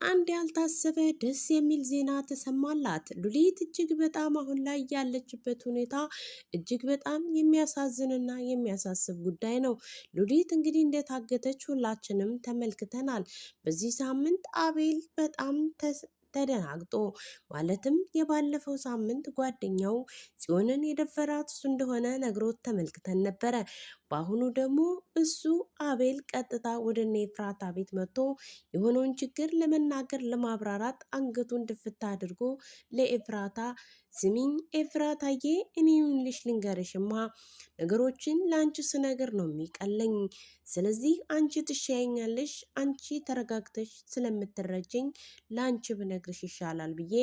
አንድ ያልታሰበ ደስ የሚል ዜና ተሰማላት። ሉሊት እጅግ በጣም አሁን ላይ ያለችበት ሁኔታ እጅግ በጣም የሚያሳዝንና የሚያሳስብ ጉዳይ ነው። ሉሊት እንግዲህ እንደታገተች ሁላችንም ተመልክተናል። በዚህ ሳምንት አቤል በጣም ተደናግጦ ማለትም የባለፈው ሳምንት ጓደኛው ጽዮንን የደፈራት እሱ እንደሆነ ነግሮት ተመልክተን ነበረ። በአሁኑ ደግሞ እሱ አቤል ቀጥታ ወደ ኤፍራታ ቤት መጥቶ የሆነውን ችግር ለመናገር ለማብራራት አንገቱን ድፍታ አድርጎ ለኤፍራታ ስሚኝ ኤፍራታዬ፣ እኔ ይኸውልሽ ልንገርሽማ ነገሮችን ለአንቺ ስነግር ነው የሚቀለኝ። ስለዚህ አንቺ ትሻይኛለሽ፣ አንቺ ተረጋግተሽ ስለምትረጀኝ ለአንቺ ብነግርሽ ይሻላል ብዬ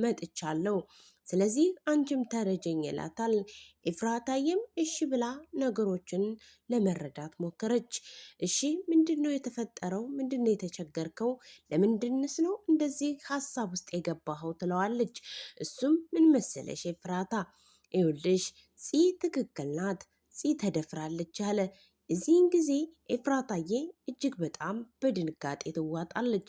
መጥቻለሁ። ስለዚህ አንቺም ተረጀኝ ይላታል። ኤፍራታዬም እሺ ብላ ነገሮችን ለመረዳት ሞከረች። እሺ ምንድነው የተፈጠረው? ምንድነው የተቸገርከው? ለምንድንስ ነው እንደዚህ ሀሳብ ውስጥ የገባኸው? ትለዋለች። እሱም ምን መሰለሽ ኤፍራታ፣ ይኸውልሽ ፂ ትክክል ናት፣ ፂ ተደፍራለች አለ። እዚህን ጊዜ ኤፍራታዬ እጅግ በጣም በድንጋጤ ትዋጣለች።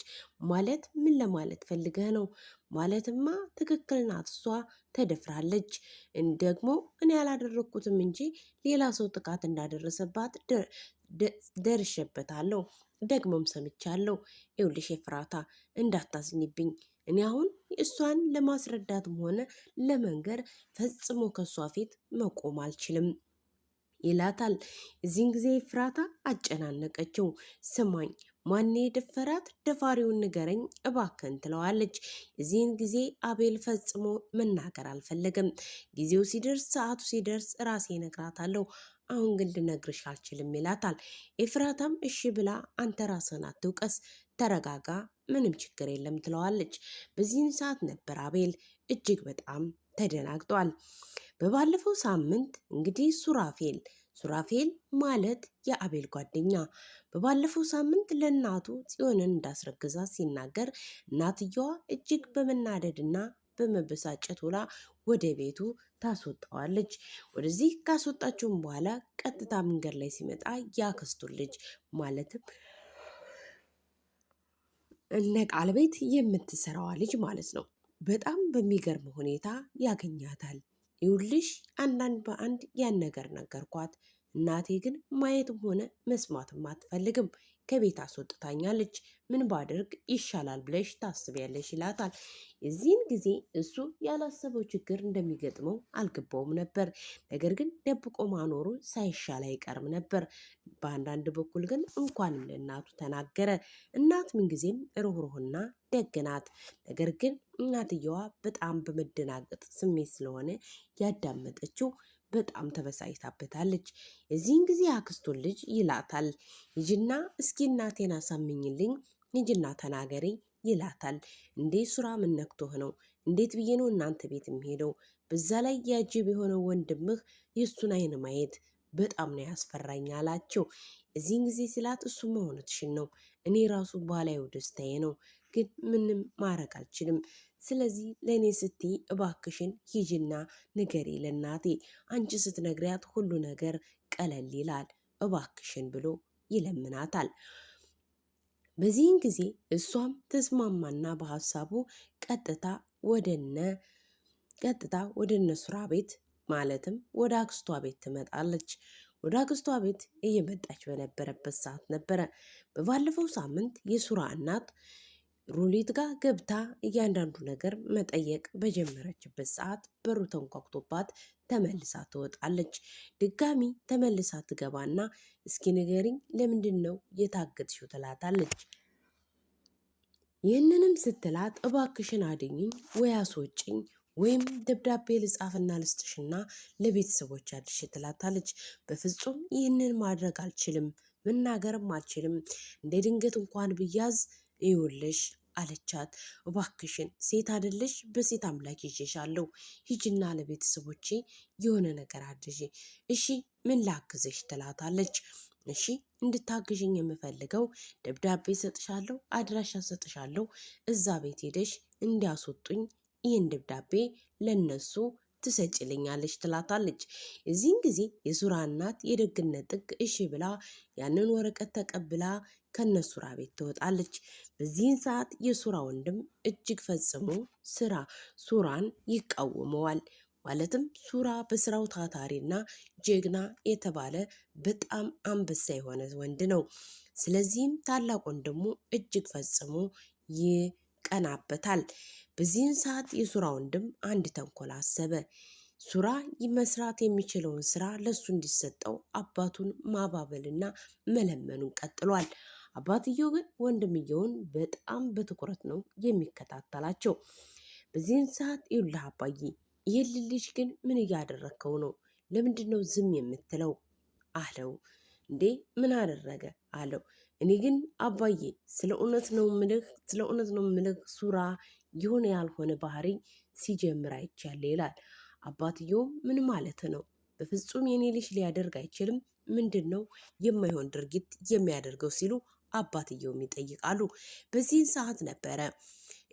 ማለት ምን ለማለት ፈልገህ ነው? ማለትማ ትክክል ናት፣ እሷ ተደፍራለች። ደግሞ እኔ ያላደረግኩትም እንጂ ሌላ ሰው ጥቃት እንዳደረሰባት ደርሼበታለሁ፣ ደግሞም ሰምቻለሁ። ይኸውልሽ ኤፍራታ እንዳታዝኝብኝ፣ እኔ አሁን እሷን ለማስረዳትም ሆነ ለመንገር ፈጽሞ ከእሷ ፊት መቆም አልችልም ይላታል። እዚህን ጊዜ ኤፍራታ አጨናነቀችው። ስማኝ፣ ማን የደፈራት? ደፋሪውን ንገረኝ እባክን ትለዋለች። እዚህን ጊዜ አቤል ፈጽሞ መናገር አልፈለገም። ጊዜው ሲደርስ፣ ሰዓቱ ሲደርስ ራሴ እነግራታለሁ፣ አሁን ግን ልነግርሽ አልችልም ይላታል። ኤፍራታም እሺ ብላ አንተ ራስህን አትውቀስ፣ ተረጋጋ፣ ምንም ችግር የለም ትለዋለች። በዚህን ሰዓት ነበር አቤል እጅግ በጣም ተደናግጧል። በባለፈው ሳምንት እንግዲህ ሱራፌል ማለት የአቤል ጓደኛ በባለፈው ሳምንት ለእናቱ ጽዮንን እንዳስረግዛት ሲናገር እናትየዋ እጅግ በመናደድና በመበሳጨት ውላ ወደ ቤቱ ታስወጣዋለች። ወደዚህ ካስወጣችውም በኋላ ቀጥታ መንገድ ላይ ሲመጣ ያክስቱን ልጅ ማለትም እነ ቃል ቤት የምትሰራዋ ልጅ ማለት ነው በጣም በሚገርም ሁኔታ ያገኛታል። ይኸውልሽ አንዳንድ በአንድ ያን ነገር ነገርኳት፣ እናቴ ግን ማየትም ሆነ መስማትም አትፈልግም፣ ከቤት አስወጥታኛለች፣ ምን ባደርግ ይሻላል ብለሽ ታስቢያለሽ ይላታል። የዚህን ጊዜ እሱ ያላሰበው ችግር እንደሚገጥመው አልገባውም ነበር። ነገር ግን ደብቆ ማኖሩ ሳይሻል አይቀርም ነበር። በአንዳንድ በኩል ግን እንኳንም ለእናቱ ተናገረ። እናት ምንጊዜም ሩህሩህና ደግ ናት። ነገር ግን እናትየዋ በጣም በመደናገጥ ስሜት ስለሆነ ያዳመጠችው በጣም ተበሳጭታበታለች። የዚህን ጊዜ አክስቱን ልጅ ይላታል። ሂጂና እስኪ እናቴን አሳምኝልኝ፣ ሂጂና ተናገሪ ይላታል። እንዴ ሱራ ምን ነክቶህ ነው? እንዴት ብዬ ነው እናንተ ቤት የሚሄደው? በዛ ላይ ያጅብ የሆነው ወንድምህ የእሱን አይን ማየት በጣም ነው ያስፈራኝ አላቸው። እዚህን ጊዜ ስላት እሱ መሆነትሽን ነው፣ እኔ ራሱ ባላየው ደስታዬ ነው፣ ግን ምንም ማድረግ አልችልም። ስለዚህ ለእኔ ስትይ እባክሽን ሂጂና ንገሪ ለእናቴ፣ አንቺ ስትነግሪያት ሁሉ ነገር ቀለል ይላል፣ እባክሽን ብሎ ይለምናታል። በዚህን ጊዜ እሷም ተስማማና በሀሳቡ ቀጥታ ወደነ ሱራ ቤት ማለትም ወደ አክስቷ ቤት ትመጣለች። ወደ አክስቷ ቤት እየመጣች በነበረበት ሰዓት ነበረ በባለፈው ሳምንት የሱራ እናት ሉሊት ጋር ገብታ እያንዳንዱ ነገር መጠየቅ በጀመረችበት ሰዓት በሩ ተንኳኩቶባት ተመልሳ ትወጣለች። ድጋሚ ተመልሳ ትገባና እስኪ ንገሪኝ ለምንድን ነው የታገትሽው? ትላታለች። ይህንንም ስትላት እባክሽን አድኝኝ ወይ አስወጭኝ ወይም ደብዳቤ ልጻፍና ልስጥሽና ለቤተሰቦች አድርሽ ትላታለች። በፍጹም ይህንን ማድረግ አልችልም፣ መናገርም አልችልም፣ እንደ ድንገት እንኳን ብያዝ ይውልሽ አለቻት። እባክሽን ሴት አይደለሽ? በሴት አምላክ ይዤሻለሁ፣ ሂጂና ለቤተሰቦቼ የሆነ ነገር አድርሺ። እሺ ምን ላግዝሽ? ትላታለች። እሺ እንድታግዥኝ የምፈልገው ደብዳቤ ሰጥሻለሁ፣ አድራሻ ሰጥሻለሁ፣ እዛ ቤት ሄደሽ እንዲያስወጡኝ ይህን ደብዳቤ ለነሱ ትሰጭልኛለች ትላታለች። የዚህን ጊዜ የሱራ እናት የደግነት ጥግ እሺ ብላ ያንን ወረቀት ተቀብላ ከነሱራ ቤት ትወጣለች። በዚህን ሰዓት የሱራ ወንድም እጅግ ፈጽሞ ሱራን ይቃወመዋል። ማለትም ሱራ በስራው ታታሪና ጀግና የተባለ በጣም አንበሳ የሆነ ወንድ ነው። ስለዚህም ታላቅ ወንድሙ እጅግ ፈጽሞ ይቀናበታል። በዚህን ሰዓት የሱራ ወንድም አንድ ተንኮል አሰበ። ሱራ መስራት የሚችለውን ስራ ለሱ እንዲሰጠው አባቱን ማባበልና መለመኑን ቀጥሏል። አባትየው ግን ወንድምየውን በጣም በትኩረት ነው የሚከታተላቸው። በዚህን ሰዓት ይኸውልህ አባዬ፣ ይህን ልጅ ግን ምን እያደረግከው ነው? ለምንድን ነው ዝም የምትለው አለው። እንዴ ምን አደረገ አለው። እኔ ግን አባዬ ስለ እውነት ነው ምልህ ሱራ የሆነ ያልሆነ ባህሪ ሲጀምር አይቻለ ይላል። አባትየው ምን ማለት ነው? በፍጹም የኔ ልጅ ሊያደርግ አይችልም። ምንድን ነው የማይሆን ድርጊት የሚያደርገው ሲሉ አባትየውም ይጠይቃሉ። በዚህን ሰዓት ነበረ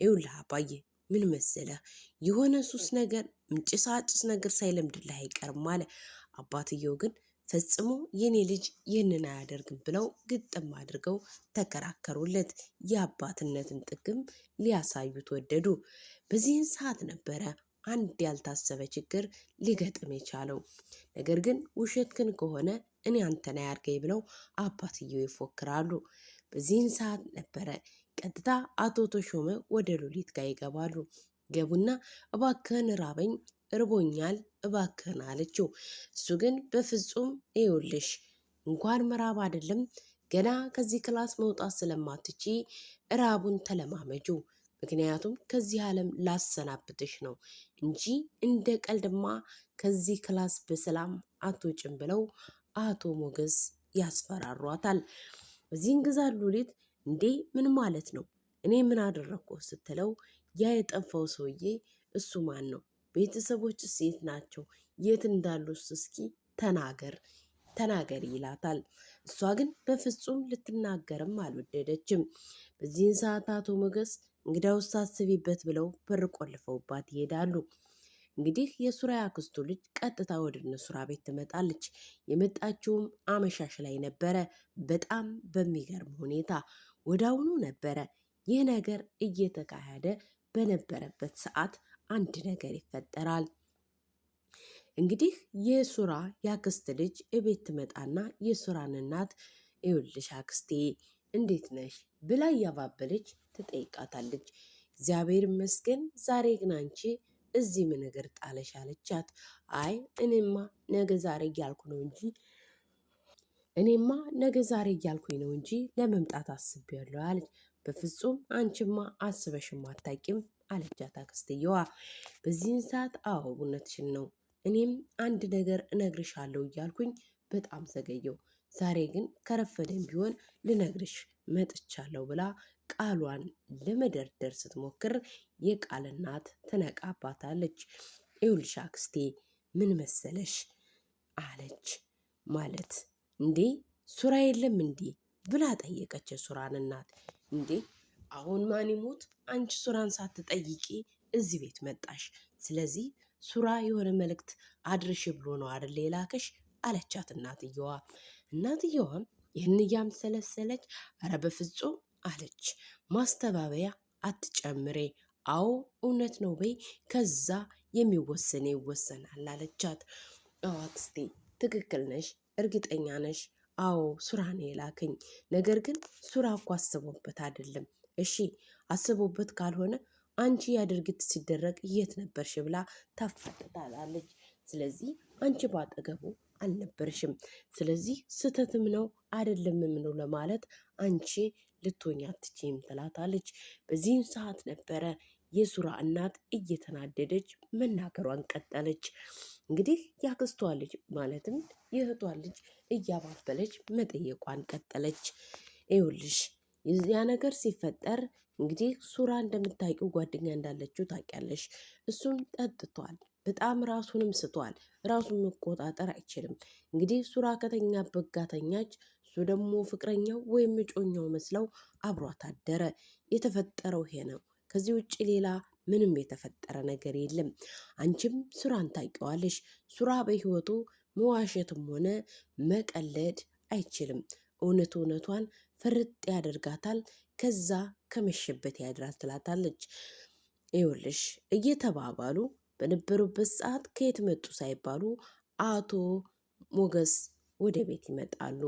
ይኸውልህ አባዬ ምን መሰለህ የሆነ ሱስ ነገር ጭሳጭስ ነገር ሳይለምድልህ አይቀርም አለ። አባትየው ግን ፈጽሞ የኔ ልጅ ይህንን አያደርግም ብለው ግጥም አድርገው ተከራከሩለት። የአባትነትን ጥቅም ሊያሳዩት ወደዱ። በዚህን ሰዓት ነበረ አንድ ያልታሰበ ችግር ሊገጥም የቻለው። ነገር ግን ውሸትክን ከሆነ እኔ አንተን አያርገኝ ብለው አባትየው ይፎክራሉ። በዚህን ሰዓት ነበረ ቀጥታ አቶ ተሾመ ወደ ሉሊት ጋር ይገባሉ። ገቡና እባክህን ራበኝ፣ እርቦኛል እባክህን አለችው። እሱ ግን በፍጹም ይኸውልሽ እንኳን ምራብ አይደለም ገና ከዚህ ክላስ መውጣት ስለማትቺ ራቡን ተለማመጁ። ምክንያቱም ከዚህ ዓለም ላሰናብትሽ ነው እንጂ እንደ ቀልድማ ከዚህ ክላስ በሰላም አትወጭም ብለው አቶ ሞገስ ያስፈራሯታል። በዚህን ጊዜ ሉሊት እንዴ ምን ማለት ነው? እኔ ምን አደረግኩ ስትለው ያ የጠፋው ሰውዬ እሱ ማን ነው? ቤተሰቦች ሴት ናቸው? የት እንዳሉስ እስኪ ተናገር ይላታል። እሷ ግን በፍጹም ልትናገርም አልወደደችም። በዚህን ሰዓት አቶ ሞገስ እንግዳውስ አስቢበት ብለው በር ቆልፈውባት ይሄዳሉ። እንግዲህ የሱራ ያክስቱ ልጅ ቀጥታ ወደ እነሱራ ቤት ትመጣለች። የመጣችውም አመሻሽ ላይ ነበረ። በጣም በሚገርም ሁኔታ ወዳውኑ ነበረ ይህ ነገር እየተካሄደ በነበረበት ሰዓት አንድ ነገር ይፈጠራል። እንግዲህ የሱራ ያክስት ልጅ እቤት ትመጣና የሱራን እናት ይኸውልሽ አክስቴ እንዴት ነሽ ብላ እያባበለች ትጠይቃታለች። እግዚአብሔር ይመስገን ዛሬ ግን አንቺ እዚህ ምን ነገር ጣለሽ አለቻት። አይ እኔማ ነገ ዛሬ እያልኩኝ ነው እንጂ ለመምጣት አስቤያለሁ አለች። በፍጹም አንቺማ አስበሽም አታቂም አለቻት አክስትየዋ። በዚህን ሰዓት አዎ እውነትሽን ነው፣ እኔም አንድ ነገር እነግርሻለሁ እያልኩኝ በጣም ዘገየው። ዛሬ ግን ከረፈደን ቢሆን ልነግርሽ መጥቻለሁ ብላ ቃሏን ለመደርደር ስትሞክር የቃል እናት ትነቃባታለች። ይኸውልሽ አክስቴ ምን መሰለሽ አለች። ማለት እንዴ ሱራ የለም እንዴ ብላ ጠየቀች የሱራን እናት። እንዴ አሁን ማን ይሞት አንቺ ሱራን ሳትጠይቂ እዚህ ቤት መጣሽ። ስለዚህ ሱራ የሆነ መልእክት አድርሽ ብሎ ነው አይደል የላከሽ አለቻት እናትየዋ። እናትየዋም ይህን እያምሰለሰለች ኧረ በፍጹም አለች። ማስተባበያ አትጨምሬ፣ አዎ እውነት ነው በይ፣ ከዛ የሚወሰነ ይወሰናል አለቻት። አዎ አክስቴ ትክክል ነሽ፣ እርግጠኛ ነሽ? አዎ ሱራ ነው የላከኝ። ነገር ግን ሱራ እኮ አስቦበት አይደለም። እሺ አስቦበት ካልሆነ አንቺ ያድርግት ሲደረግ የት ነበርሽ ብላ ታፋጥጣላለች። ስለዚህ አንቺ ባጠገቡ አልነበርሽም። ስለዚህ ስተትም ነው አይደለምም ነው ለማለት አንቺ ልትሆኝ አትችይም ትላታለች። በዚህም ሰዓት ነበረ የሱራ እናት እየተናደደች መናገሯን ቀጠለች። እንግዲህ ያክስቷ ልጅ ማለትም የእህቷ ልጅ እያባበለች መጠየቋን ቀጠለች። ይኸውልሽ ያ ነገር ሲፈጠር እንግዲህ ሱራ እንደምታውቂው ጓደኛ እንዳለችው ታውቂያለሽ። እሱም ጠጥቷል፣ በጣም ራሱንም ስቷል። ራሱን መቆጣጠር አይችልም። እንግዲህ ሱራ ከተኛበት ጋር ተኛች። እሱ ደግሞ ፍቅረኛው ወይም እጮኛው መስለው አብሯት አደረ። የተፈጠረው ይሄ ነው። ከዚህ ውጭ ሌላ ምንም የተፈጠረ ነገር የለም። አንቺም ሱራን ታውቂዋለሽ። ሱራ በህይወቱ መዋሸትም ሆነ መቀለድ አይችልም። እውነቷን ፍርጥ ያደርጋታል። ከዛ ከመሸበት ያድራል ትላታለች። ይኸውልሽ እየተባባሉ በነበሩበት ሰዓት ከየት መጡ ሳይባሉ አቶ ሞገስ ወደ ቤት ይመጣሉ።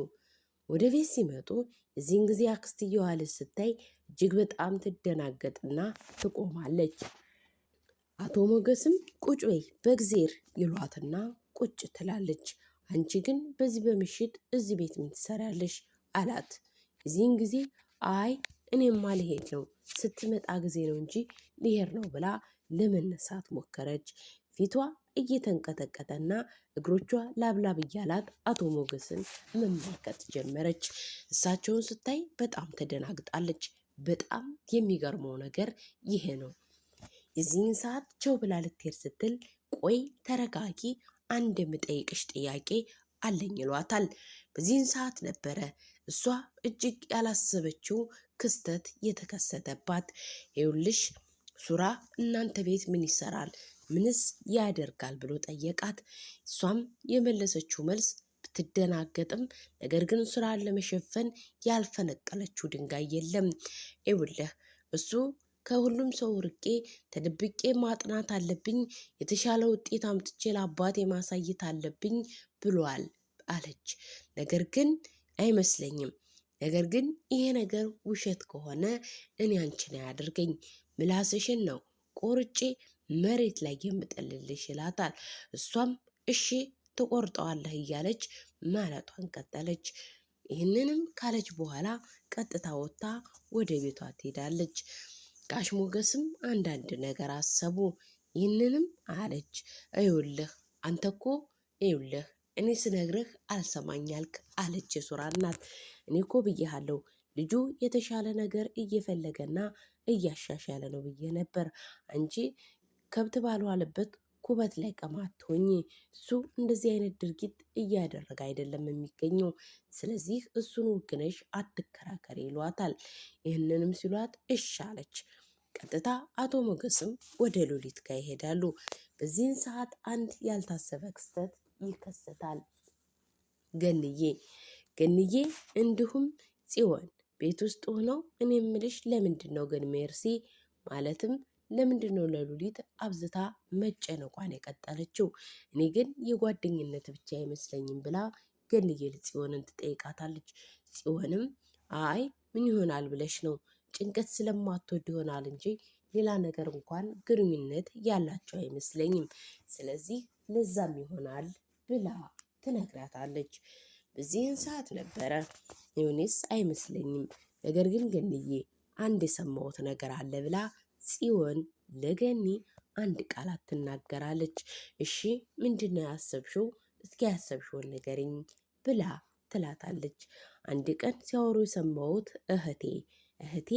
ወደ ቤት ሲመጡ እዚህን ጊዜ አክስትየዋ ልጅ ስታይ እጅግ በጣም ትደናገጥና ትቆማለች። አቶ ሞገስም ቁጭ በይ በእግዜር ይሏትና ቁጭ ትላለች። አንቺ ግን በዚህ በምሽት እዚህ ቤት ምን ትሰሪያለሽ አላት። እዚህን ጊዜ አይ እኔማ ልሄድ ነው ስትመጣ ጊዜ ነው እንጂ ልሄድ ነው ብላ ለመነሳት ሞከረች። ፊቷ እየተንቀጠቀጠና እግሮቿ ላብላብ እያላት አቶ ሞገስን መመልከት ጀመረች። እሳቸውን ስታይ በጣም ተደናግጣለች። በጣም የሚገርመው ነገር ይሄ ነው። የዚህን ሰዓት ቸው ብላ ልትሄድ ስትል ቆይ ተረጋጊ፣ አንድ የምጠይቅሽ ጥያቄ አለኝ ይሏታል። በዚህን ሰዓት ነበረ እሷ እጅግ ያላሰበችው ክስተት የተከሰተባት። ይኸውልሽ ሱራ እናንተ ቤት ምን ይሰራል ምንስ ያደርጋል ብሎ ጠየቃት። እሷም የመለሰችው መልስ ብትደናገጥም ነገር ግን ሱራን ለመሸፈን ያልፈነቀለችው ድንጋይ የለም። ይኸውልህ እሱ ከሁሉም ሰው ርቄ ተደብቄ ማጥናት አለብኝ፣ የተሻለ ውጤት አምጥቼ ለአባቴ ማሳየት አለብኝ ብሏል አለች። ነገር ግን አይመስለኝም። ነገር ግን ይሄ ነገር ውሸት ከሆነ እኔ አንቺን አያድርገኝ፣ ምላስሽን ነው ቆርጬ መሬት ላይ የምጠልልሽ ይላታል። እሷም እሺ ትቆርጠዋለህ እያለች ማለቷን ቀጠለች። ይህንንም ካለች በኋላ ቀጥታ ወጥታ ወደ ቤቷ ትሄዳለች። ጋሽ ሞገስም አንዳንድ ነገር አሰቡ። ይህንንም አለች፣ እዩልህ አንተ እኮ እዩልህ እኔ ስነግርህ አልሰማኛልክ አለች የሱራ እናት። እኔ እኮ ብዬሃለሁ ልጁ የተሻለ ነገር እየፈለገና እያሻሻለ ነው ብዬ ነበር። አንቺ ከብት ባልዋለበት ኩበት ላይ ቀማትሆኝ። እሱ እንደዚህ አይነት ድርጊት እያደረገ አይደለም የሚገኘው። ስለዚህ እሱን ወግነሽ አትከራከሪ ይሏታል። ይህንንም ሲሏት እሺ አለች። ቀጥታ አቶ ሞገስም ወደ ሉሊት ጋር ይሄዳሉ። በዚህን ሰዓት አንድ ያልታሰበ ክስተት ይከሰታል። ገንዬ እንዲሁም ጽዮን ቤት ውስጥ ሆነው እኔ የምልሽ ለምንድን ነው ግን ሜርሲ ማለትም ለምንድን ነው ለሉሊት አብዝታ መጨነቋን የቀጠለችው? እኔ ግን የጓደኝነት ብቻ አይመስለኝም ብላ ገንዬ ጽዮንን ትጠይቃታለች። ጽዮንም አይ ምን ይሆናል ብለሽ ነው ጭንቀት ስለማትወድ ይሆናል እንጂ ሌላ ነገር እንኳን ግንኙነት ያላቸው አይመስለኝም። ስለዚህ ለዛም ይሆናል ብላ ትነግራታለች። በዚህን ሰዓት ነበረ ዮኒስ አይመስለኝም፣ ነገር ግን ገንዬ አንድ የሰማሁት ነገር አለ ብላ ጽዮን ለገኒ አንድ ቃላት ትናገራለች። እሺ ምንድነው ያሰብሽው? እስኪ ያሰብሽውን ንገሪኝ ብላ ትላታለች። አንድ ቀን ሲያወሩ የሰማሁት እህቴ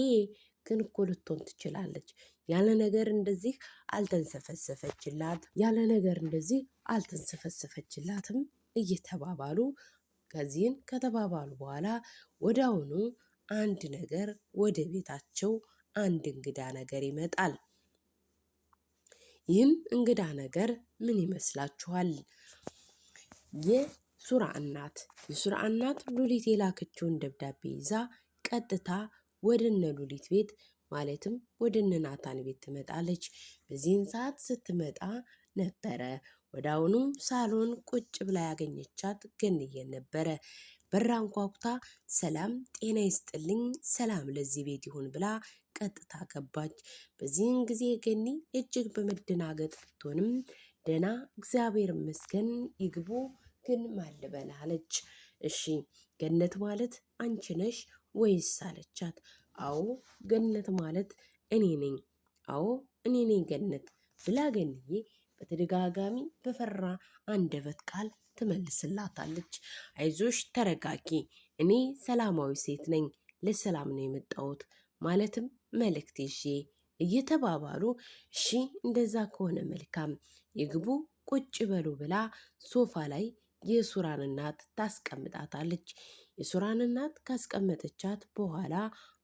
ግን እኮ ልትሆን ትችላለች፣ ያለ ነገር እንደዚህ አልተንሰፈሰፈችላትም እየተባባሉ ከዚህን ከተባባሉ በኋላ ወዲያውኑ አንድ ነገር ወደ ቤታቸው አንድ እንግዳ ነገር ይመጣል። ይህም እንግዳ ነገር ምን ይመስላችኋል? የሱራ እናት ሉሊት የላከችውን ደብዳቤ ይዛ ቀጥታ ወደነ ሉሊት ቤት ማለትም ወደነ ናታን ቤት ትመጣለች። በዚህን ሰዓት ስትመጣ ነበረ ወዳውኑም ሳሎን ቁጭ ብላ ያገኘቻት ገንዬን ነበረ። በራ አንኳኩታ ሰላም ጤና ይስጥልኝ፣ ሰላም ለዚህ ቤት ይሁን ብላ ቀጥታ ገባች። በዚህን ጊዜ ገኒ እጅግ በመደናገጥ ብትሆንም ደና እግዚአብሔር ይመስገን ይግቡ ግን ማልበል አለች። እሺ ገነት ማለት አንቺ ነሽ ወይስ አለቻት። አዎ ገነት ማለት እኔ ነኝ፣ አዎ እኔ ነኝ ገነት ብላ ገንዬ በተደጋጋሚ በፈራ አንደበት ቃል ትመልስላታለች። አይዞሽ ተረጋጊ፣ እኔ ሰላማዊ ሴት ነኝ፣ ለሰላም ነው የመጣሁት ማለትም መልእክት ይዤ እየተባባሉ እሺ እንደዛ ከሆነ መልካም ይግቡ ቁጭ በሉ ብላ ሶፋ ላይ የሱራን እናት ታስቀምጣታለች። የሱራን እናት ካስቀመጠቻት በኋላ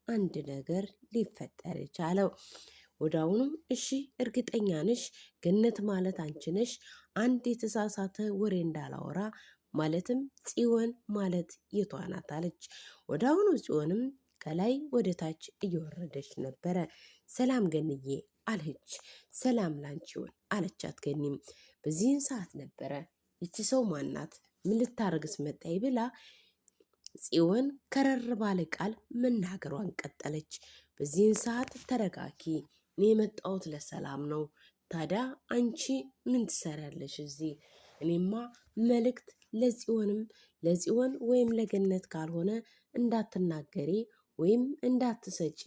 አንድ ነገር ሊፈጠር የቻለው ወዳውኑም እሺ እርግጠኛ ነሽ ገነት ማለት አንቺ ነሽ፣ አንድ የተሳሳተ ወሬ እንዳላወራ ማለትም ጽዮን ማለት የቷ ናት አለች። ወደ አሁኑ ጽዮንም ከላይ ወደ ታች እየወረደች ነበረ። ሰላም ገንዬ አለች። ሰላም ላንቺ ይሁን አለቻት ገኒም። በዚህን ሰዓት ነበረ ይቺ ሰው ማናት? ምን ልታረግስ መጣይ ብላ ጽዮን ከረር ባለ ቃል መናገሯን ቀጠለች። በዚህን ሰዓት ተረጋጊ፣ እኔ የመጣሁት ለሰላም ነው። ታዲያ አንቺ ምን ትሰሪያለሽ እዚህ? እኔማ መልእክት ለጽዮን ወይም ለገነት ካልሆነ እንዳትናገሪ ወይም እንዳትሰጪ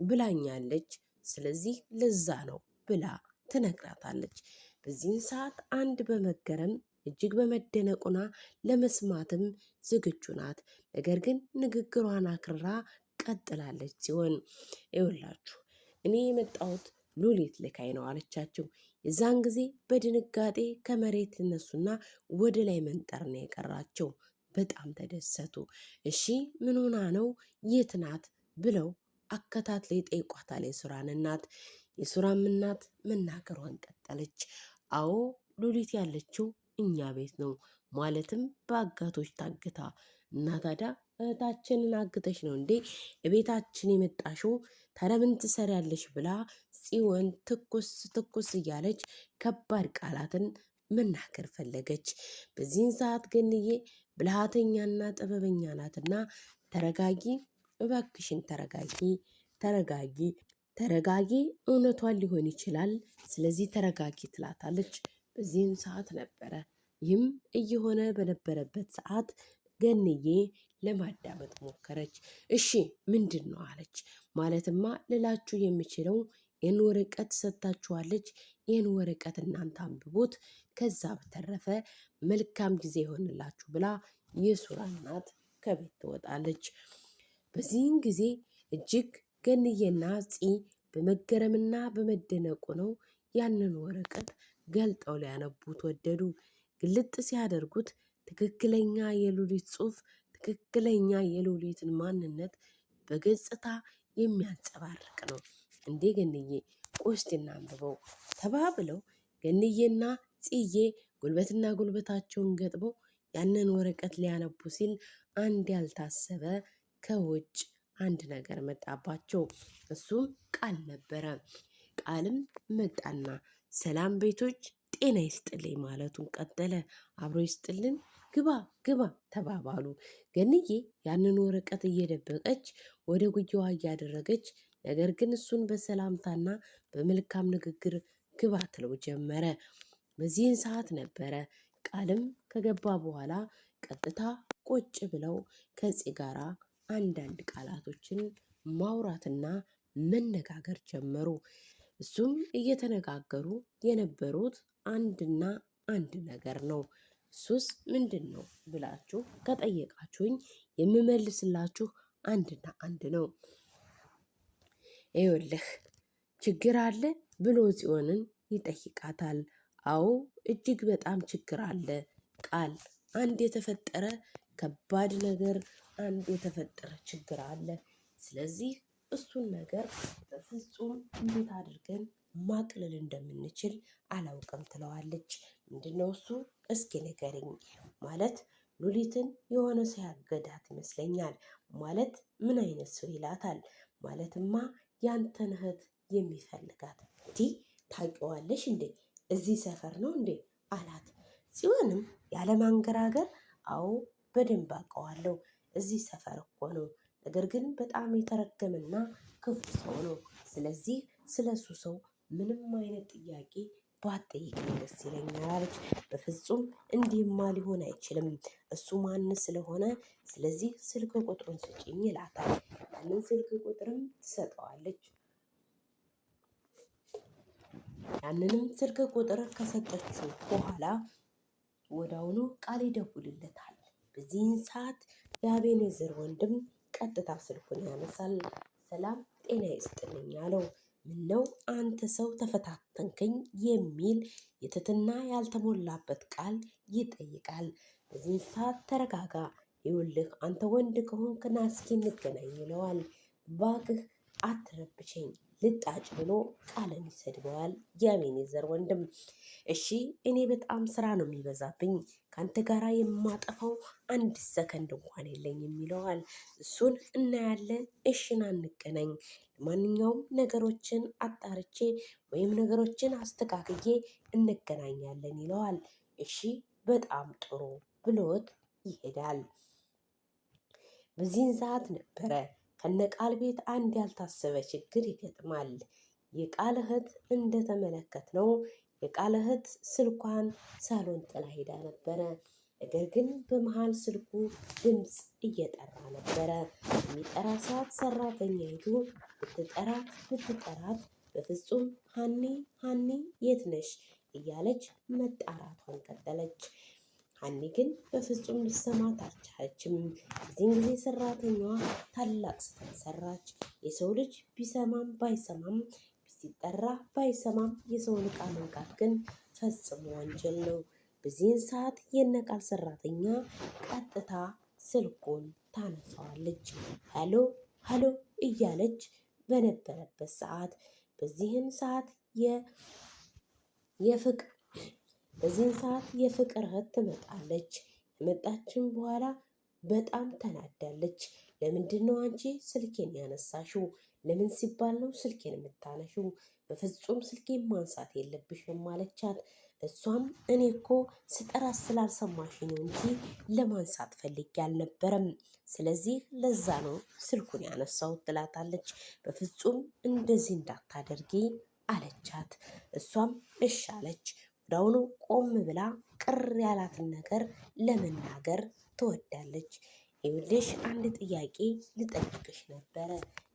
ብላኛለች። ስለዚህ ለዛ ነው ብላ ትነግራታለች። በዚህን ሰዓት አንድ በመገረም እጅግ በመደነቁና ለመስማትም ዝግጁ ናት። ነገር ግን ንግግሯን አክርራ ቀጥላለች። ጽዮን ይኸውላችሁ እኔ የመጣሁት ሉሊት ልካይ ነው አለቻቸው። የዛን ጊዜ በድንጋጤ ከመሬት እነሱና ወደ ላይ መንጠር ነው የቀራቸው። በጣም ተደሰቱ። እሺ ምን ሆና ነው? የት ናት? ብለው አከታትለው ይጠይቋታል የሱራን እናት። የሱራም እናት መናገሯን ቀጠለች። አዎ ሉሊት ያለችው እኛ ቤት ነው፣ ማለትም በአጋቶች ታግታ። እና ታዲያ እህታችንን አግተሽ ነው እንዴ ቤታችን የመጣሽው? ታዲያ ምን ትሰሪያለሽ? ብላ ጽዮን ትኩስ እያለች ከባድ ቃላትን መናገር ፈለገች። በዚህን ሰዓት ገንዬ ብልሃተኛና ጥበበኛ ናትና ተረጋጊ፣ እባክሽን ተረጋጊ፣ እውነቷን ሊሆን ይችላል፣ ስለዚህ ተረጋጊ ትላታለች። በዚህም ሰዓት ነበረ ይህም እየሆነ በነበረበት ሰዓት ገንዬ ለማዳመጥ ሞከረች። እሺ ምንድን ነው አለች። ማለትማ ልላችሁ የምችለው ይህን ወረቀት ሰጥታችኋለች፣ ይህን ወረቀት እናንተ አንብቡት፣ ከዛ በተረፈ መልካም ጊዜ ይሆንላችሁ ብላ የሱራ እናት ከቤት ትወጣለች። በዚህን ጊዜ እጅግ ገንዬና ፂ በመገረምና በመደነቁ ነው ያንን ወረቀት ገልጠው ሊያነቡት ወደዱ። ግልጥ ሲያደርጉት ትክክለኛ የሉሊት ጽሑፍ፣ ትክክለኛ የሉሊትን ማንነት በገጽታ የሚያንጸባርቅ ነው። እንዴ ገንዬ ቆስቲ እናንብበው ተባብለው ገንዬና ጽዬ ጉልበትና ጉልበታቸውን ገጥበው ያንን ወረቀት ሊያነቡ ሲል አንድ ያልታሰበ ከውጭ አንድ ነገር መጣባቸው። እሱም ቃል ነበረ። ቃልም መጣና ሰላም ቤቶች ጤና ይስጥልኝ ማለቱን ቀጠለ። አብሮ ይስጥልን፣ ግባ ተባባሉ። ገንዬ ያንን ወረቀት እየደበቀች ወደ ጉያዋ እያደረገች፣ ነገር ግን እሱን በሰላምታና በመልካም ንግግር ግባ ትለው ጀመረ። በዚህን ሰዓት ነበረ ቃልም ከገባ በኋላ ቀጥታ ቁጭ ብለው ከፂ ጋራ አንዳንድ ቃላቶችን ማውራትና መነጋገር ጀመሩ። እሱም እየተነጋገሩ የነበሩት አንድና አንድ ነገር ነው። እሱስ ምንድን ነው ብላችሁ ከጠየቃችሁኝ የምመልስላችሁ አንድና አንድ ነው። ይኸውልህ ችግር አለ ብሎ ጽዮንን ይጠይቃታል። አዎ እጅግ በጣም ችግር አለ። ቃል አንድ የተፈጠረ ከባድ ነገር፣ አንድ የተፈጠረ ችግር አለ። ስለዚህ እሱን ነገር በፍጹም እንዴት አድርገን ማቅለል እንደምንችል አላውቅም ትለዋለች። ምንድነው እሱ? እስኪ ንገረኝ። ማለት ሉሊትን የሆነ ሰው ያገዳት ይመስለኛል። ማለት ምን አይነት ሰው ይላታል። ማለትማ ያንተን እህት የሚፈልጋት። እንዲህ ታውቂዋለሽ እንዴ? እዚህ ሰፈር ነው እንዴ አላት። ጽዮንም ያለማንገራገር አዎ በደንብ አውቀዋለሁ፣ እዚህ ሰፈር እኮ ነው። ነገር ግን በጣም የተረገመና ክፉ ሰው ነው። ስለዚህ ስለሱ ሰው ምንም አይነት ጥያቄ ባትጠይቀኝ ደስ ይለኛል አለች። በፍጹም እንዲህማ ሊሆን አይችልም፣ እሱ ማን ስለሆነ ስለዚህ ስልክ ቁጥሩን ስጪኝ ይላታል። ያንን ስልክ ቁጥርም ትሰጠዋለች። ያንንም ስልክ ቁጥር ከሰጠችው በኋላ ወዳውኑ ቃል ይደውልለታል። በዚህን ሰዓት የአቤኔዘር ወንድም ቀጥታ ስልኩን ያነሳል። ሰላም ጤና ይስጥልኝ አለው። ምነው አንተ ሰው ተፈታተንከኝ የሚል የትህትና ያልተሞላበት ቃል ይጠይቃል። በዚህ ሰዓት ተረጋጋ፣ ይኸውልህ አንተ ወንድ ከሆንክ ና እስኪ እንገናኝ ይለዋል። እባክህ አትረብሸኝ ልጣጭ ብሎ ቃልን ይሰድበዋል የአቤኔዘር ወንድም። እሺ እኔ በጣም ስራ ነው የሚበዛብኝ ከአንተ ጋር የማጠፋው አንድ ሰከንድ እንኳን የለኝም ይለዋል። እሱን እናያለን እሽን አንገናኝ፣ ለማንኛውም ነገሮችን አጣርቼ ወይም ነገሮችን አስተካክዬ እንገናኛለን ይለዋል። እሺ በጣም ጥሩ ብሎት ይሄዳል። በዚህን ሰዓት ነበረ ከነቃል ቤት አንድ ያልታሰበ ችግር ይገጥማል። የቃል እህት እንደተመለከትነው የቃል እህት ስልኳን ሳሎን ጥላ ሄዳ ነበረ። ነገር ግን በመሃል ስልኩ ድምፅ እየጠራ ነበረ። የሚጠራ ሰዓት ሰራተኛይቱ ብትጠራት በፍጹም ሀኒ ሀኒ የት ነሽ እያለች መጣራቷን ቀጠለች። ሀኒ ግን በፍጹም ልትሰማት አልቻለችም። በዚህን ጊዜ ሰራተኛዋ ታላቅ ስህተት ሰራች። የሰው ልጅ ቢሰማም ባይሰማም ሲጠራ ባይሰማም የሰውን ዕቃ መንካት ግን ፈጽሞ ወንጀል ነው። በዚህን ሰዓት የነቃል ሰራተኛ ቀጥታ ስልኩን ታነሳዋለች። ሀሎ ሀሎ እያለች በነበረበት ሰዓት በዚህን ሰዓት የፍቅር እህት ትመጣለች። ከመጣችን በኋላ በጣም ተናዳለች። ለምንድን ነው አንቺ ስልኬን ያነሳሽው? ለምን ሲባል ነው ስልኬን የምታነሺው? በፍጹም ስልኬን ማንሳት የለብሽም አለቻት። እሷም እኔ እኮ ስጠራት ስላልሰማሽ ነው እንጂ ለማንሳት ፈልጌ አልነበረም። ስለዚህ ለዛ ነው ስልኩን ያነሳሁት ትላታለች። በፍጹም እንደዚህ እንዳታደርጊ አለቻት። እሷም እሺ አለች። ወዲያውኑ ቆም ብላ ቅር ያላትን ነገር ለመናገር ትወዳለች። ይኸውልሽ አንድ ጥያቄ ልጠይቅሽ ነበረ፣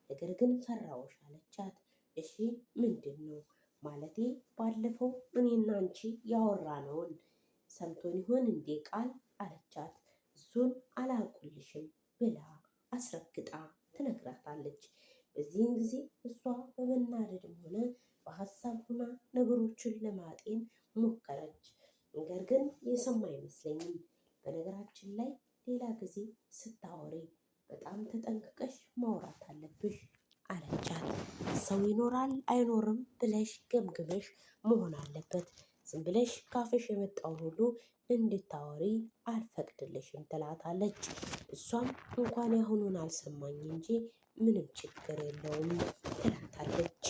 ነገር ግን ፈራሁሽ አለቻት። እሺ ምንድን ነው? ማለቴ ባለፈው እኔና አንቺ ያወራነውን ሰምቶን ይሆን እንዴ ቃል አለቻት። እሱን አላውቅልሽም ብላ አስረግጣ ትነግራታለች። በዚህን ጊዜ እሷ በመናደድም ሆነ በሀሳብ ሆና ነገሮችን ለማጤን ሞከረች። ነገር ግን የሰማ አይመስለኝም። በነገራችን ላይ ሌላ ጊዜ ስታወሪ በጣም ተጠንቅቀሽ ማውራት አለብሽ አለቻት። ሰው ይኖራል አይኖርም ብለሽ ገምግመሽ መሆን አለበት። ዝም ብለሽ ካፍሽ የመጣውን ሁሉ እንድታወሪ አልፈቅድልሽም ትላታለች። እሷም እንኳን ያሁኑን አልሰማኝ እንጂ ምንም ችግር የለውም ትላታለች።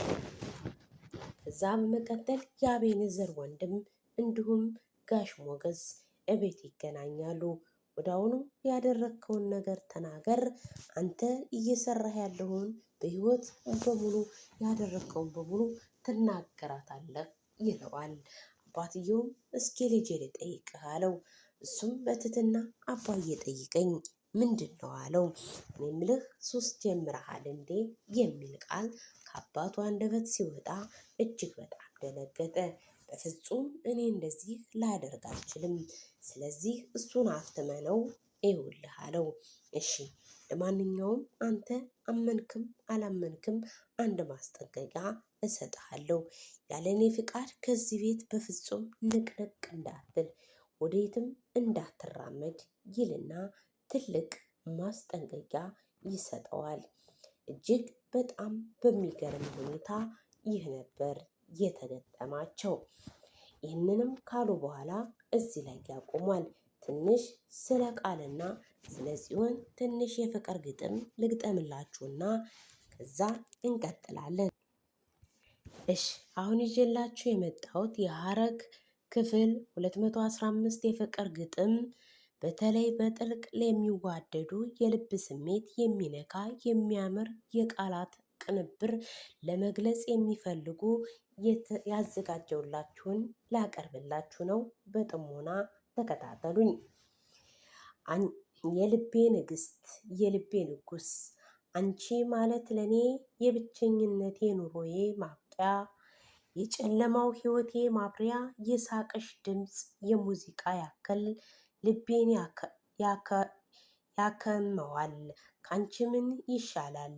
ከዛ በመቀጠል የአቤኔዘር ወንድም እንዲሁም ጋሽ ሞገስ እቤት ይገናኛሉ። ወዲያውኑ ያደረግከውን ነገር ተናገር፣ አንተ እየሰራህ ያለውን በህይወት በሙሉ ያደረግከውን በሙሉ ትናገራታለህ ይለዋል። አባትየውም እስኪ ልጄ ልጠይቅህ አለው። እሱም በትህትና አባዬ ጠይቀኝ ምንድን ነው አለው። እኔ የምልህ ሶስት ጀምረሃል እንዴ የሚል ቃል ከአባቱ አንደበት ሲወጣ እጅግ በጣም ደነገጠ። በፍጹም እኔ እንደዚህ ላደርግ አልችልም። ስለዚህ እሱን አትመነው ይኸውልህ አለው። እሺ ለማንኛውም አንተ አመንክም አላመንክም አንድ ማስጠንቀቂያ እሰጥሃለሁ። ያለ እኔ ፍቃድ ከዚህ ቤት በፍጹም ንቅንቅ እንዳትል፣ ወዴትም እንዳትራመድ ይልና ትልቅ ማስጠንቀቂያ ይሰጠዋል። እጅግ በጣም በሚገርም ሁኔታ ይህ ነበር የተገጠማቸው። ይህንንም ካሉ በኋላ እዚህ ላይ ያቆሟል። ትንሽ ስለ ቃልና ስለ ጽዮን ትንሽ የፍቅር ግጥም ልግጠምላችሁና ከዛ እንቀጥላለን። እሺ አሁን ይዤላችሁ የመጣሁት የሐረግ ክፍል 215 የፍቅር ግጥም በተለይ በጥልቅ ለሚዋደዱ የልብ ስሜት የሚነካ የሚያምር የቃላት ቅንብር ለመግለጽ የሚፈልጉ ያዘጋጀውላችሁን ላቀርብላችሁ ነው። በጥሞና ተከታተሉኝ። የልቤ ንግስት የልቤ ንጉስ አንቺ ማለት ለኔ የብቸኝነቴ ኑሮዬ ማብቂያ፣ የጨለማው ህይወቴ ማብሪያ፣ የሳቅሽ ድምፅ የሙዚቃ ያክል ልቤን ያከመዋል። ካንቺ ምን ይሻላል?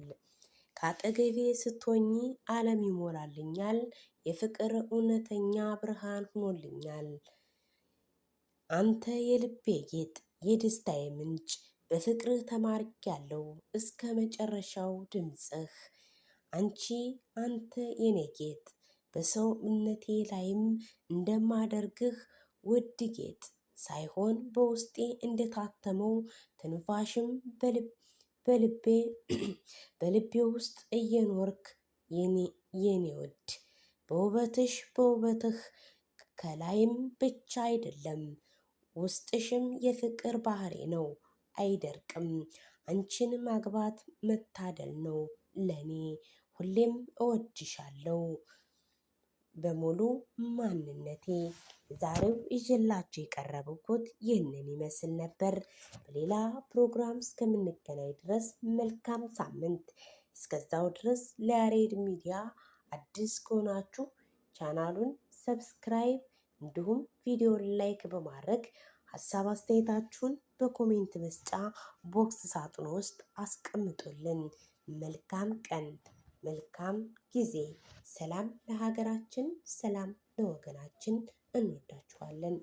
ካጠገቤ ስትሆኚ ዓለም ይሞላልኛል። የፍቅር እውነተኛ ብርሃን ሆኖልኛል። አንተ የልቤ ጌጥ የደስታዬ ምንጭ፣ በፍቅርህ ተማርኬያለሁ እስከ መጨረሻው ድምፅህ። አንተ የኔ ጌጥ በሰውነቴ ላይም እንደማደርግህ ውድ ጌጥ ሳይሆን በውስጤ እንደታተመው ትንፋሽም በልቤ በልቤ ውስጥ እየኖርክ የኔ ውድ በውበትህ ከላይም ብቻ አይደለም ውስጥሽም የፍቅር ባህሪ ነው አይደርቅም። አንቺን ማግባት መታደል ነው ለኔ ሁሌም እወድሻለሁ በሙሉ ማንነቴ። ዛሬው ይዤላችሁ የቀረብኩት ይህንን ይመስል ነበር። በሌላ ፕሮግራም እስከምንገናኝ ድረስ መልካም ሳምንት። እስከዛው ድረስ ለያሬድ ሚዲያ አዲስ ከሆናችሁ ቻናሉን ሰብስክራይብ እንዲሁም ቪዲዮን ላይክ በማድረግ ሀሳብ አስተያየታችሁን በኮሜንት መስጫ ቦክስ ሳጥን ውስጥ አስቀምጡልን። መልካም ቀን፣ መልካም ጊዜ። ሰላም ለሀገራችን፣ ሰላም ለወገናችን። እንወዳችኋለን።